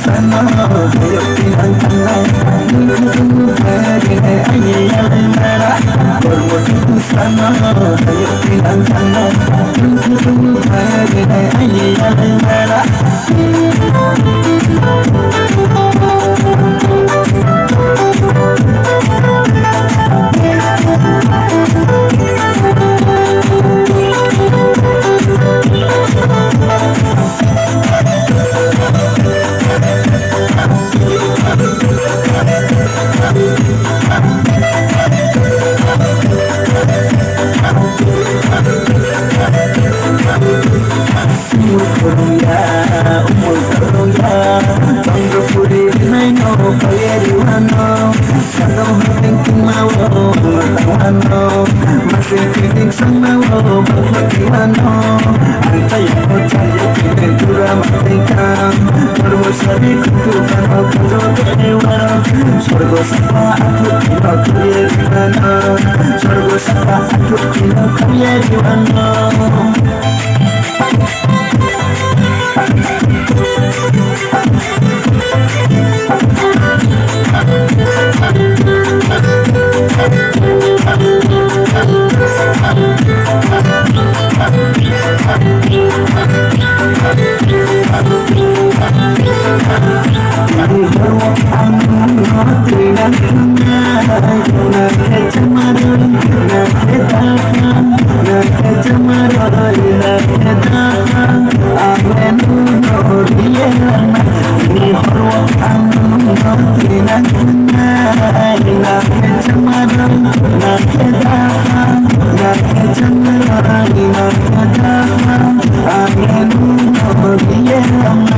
sana hayatın antana Nikmatın terine ayyalan mera Kormutu sana hayatın antana Nikmatın terine ayyalan mera Umul Korea, Bangga Puri Naino, Payari Wano, Katong Hating Kimawo, Matawano, Masih Kiting Sangmawo, Paglakiano, Antay ako tayo Pinagura Matikang, Marwasabi Kutukan o Kajotewa, Sorgo Sapa Ako Kinakuyeri Wano, Sorgo Sapa Ako Kinakuyeri Wano. I'm